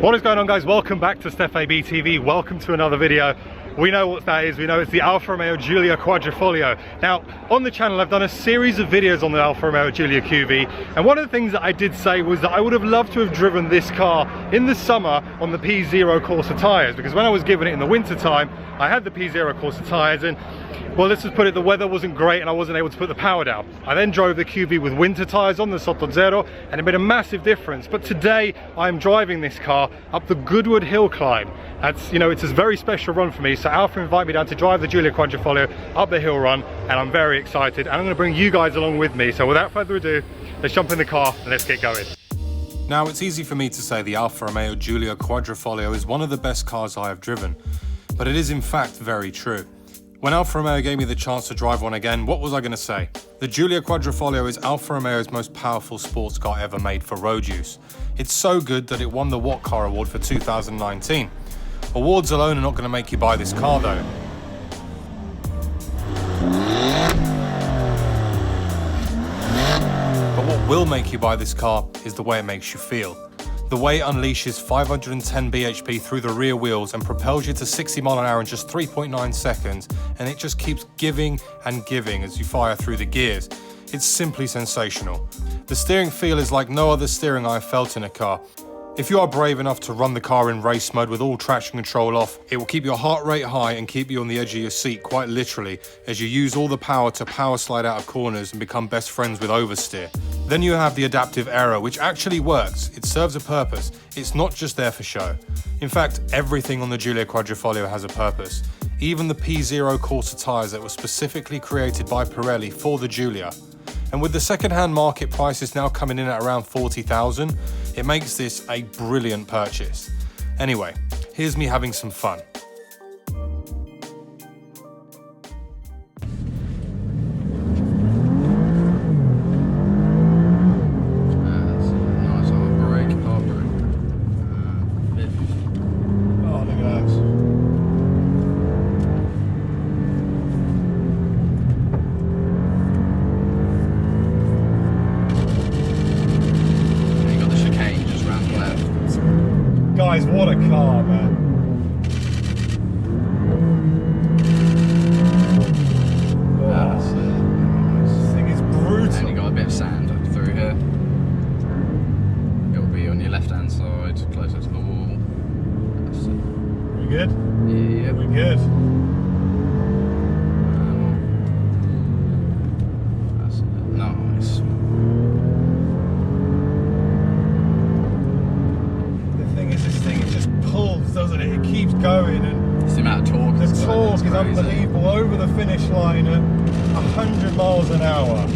What is going on, guys? Welcome back to Stef ABtv. Welcome to another video. We know what that is. We know it's the Alfa Romeo Giulia Quadrifoglio. Now, on the channel, I've done a series of videos on the Alfa Romeo Giulia QV, and one of the things that I did say was that I would have loved to have driven this car in the summer on the P0 Corsa tyres, because when I was given it in the winter time, I had the P0 Corsa tyres, and well, let's just put it, the weather wasn't great and I wasn't able to put the power down. I then drove the QV with winter tyres on, the Sotto Zero, and it made a massive difference. But today, I'm driving this car up the Goodwood hill climb. That's, you know, it's a very special run for me. So Alfa invited me down to drive the Giulia Quadrifoglio up the hill run, and I'm very excited. And I'm gonna bring you guys along with me. So without further ado, let's jump in the car and let's get going. Now, it's easy for me to say the Alfa Romeo Giulia Quadrifoglio is one of the best cars I have driven, but it is in fact very true. When Alfa Romeo gave me the chance to drive one again, what was I going to say? The Giulia Quadrifoglio is Alfa Romeo's most powerful sports car ever made for road use. It's so good that it won the What Car Award for 2019. Awards alone are not going to make you buy this car though. But what will make you buy this car is the way it makes you feel. The way it unleashes 510 bhp through the rear wheels and propels you to 60 mph in just 3.9 seconds, and it just keeps giving and giving as you fire through the gears. It's simply sensational. The steering feel is like no other steering I have felt in a car. If you are brave enough to run the car in race mode with all traction control off, it will keep your heart rate high and keep you on the edge of your seat quite literally as you use all the power to power slide out of corners and become best friends with oversteer. Then you have the adaptive aero, which actually works. It serves a purpose. It's not just there for show. In fact, everything on the Giulia Quadrifoglio has a purpose. Even the P0 Corsa tyres that were specifically created by Pirelli for the Giulia. And with the second-hand market prices now coming in at around 40,000, it makes this a brilliant purchase. Anyway, here's me having some fun. Guys, what a car, man. Oh, that's it. This thing is brutal. And you got a bit of sand through here. It'll be on your left-hand side, closer to the wall. That's it. We good? Yeah. We good. That's it. Nice. Doesn't it? It keeps going, and it's the amount of torque. The torque is unbelievable over the finish line at 100 miles an hour.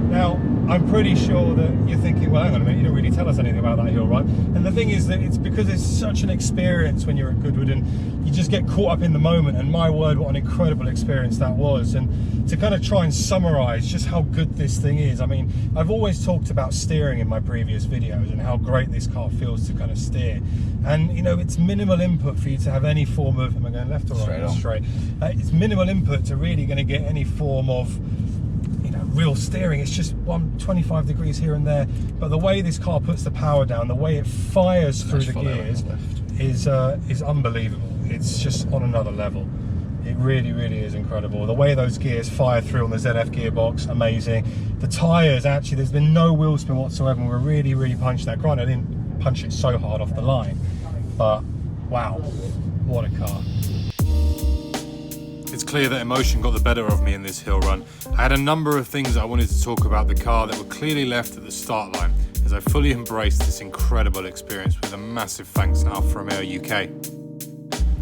Now, I'm pretty sure that you're thinking, well, hang on a minute, you don't really tell us anything about that hill, right? And the thing is that it's because it's such an experience when you're at Goodwood, and you just get caught up in the moment, and my word, what an incredible experience that was. And to kind of try and summarize just how good this thing is, I mean, I've always talked about steering in my previous videos and how great this car feels to kind of steer. And, you know, it's minimal input for you to have any form of, am I going left or right? Straight. It's minimal input to really going to get any form of, real steering. It's just 125 degrees here and there, but the way this car puts the power down, the way it fires through the gears is unbelievable. It's just on another level. It really, really is incredible. The way those gears fire through on the ZF gearbox, amazing. The tyres, actually, there's been no wheel spin whatsoever, and we're really punched that. Granted, I didn't punch it so hard off the line, but wow, what a car. It's clear that emotion got the better of me in this hill run. I had a number of things I wanted to talk about the car that were clearly left at the start line, as I fully embraced this incredible experience with a massive thanks to Alfa Romeo UK.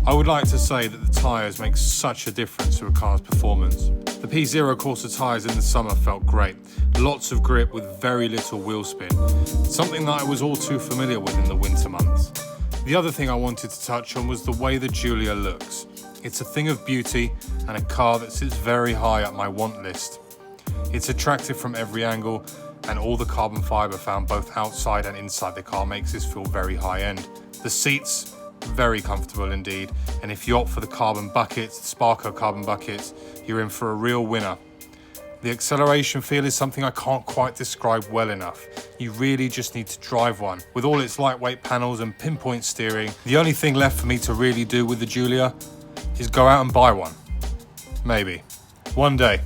I would like to say that the tyres make such a difference to a car's performance. The P0 Corsa tyres in the summer felt great. Lots of grip with very little wheel spin, something that I was all too familiar with in the winter months. The other thing I wanted to touch on was the way the Giulia looks. It's a thing of beauty and a car that sits very high up my want list. It's attractive from every angle, and all the carbon fibre found both outside and inside the car makes this feel very high end. The seats, very comfortable indeed, and if you opt for the carbon buckets, the Sparco carbon buckets, you're in for a real winner. The acceleration feel is something I can't quite describe well enough. You really just need to drive one. With all its lightweight panels and pinpoint steering, the only thing left for me to really do with the Giulia is go out and buy one. Maybe. One day.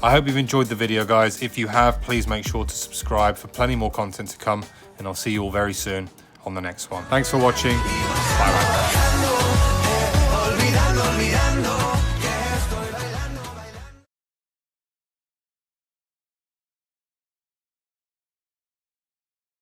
I hope you've enjoyed the video, guys. If you have, please make sure to subscribe for plenty more content to come, and I'll see you all very soon on the next one. Thanks for watching. Bye bye.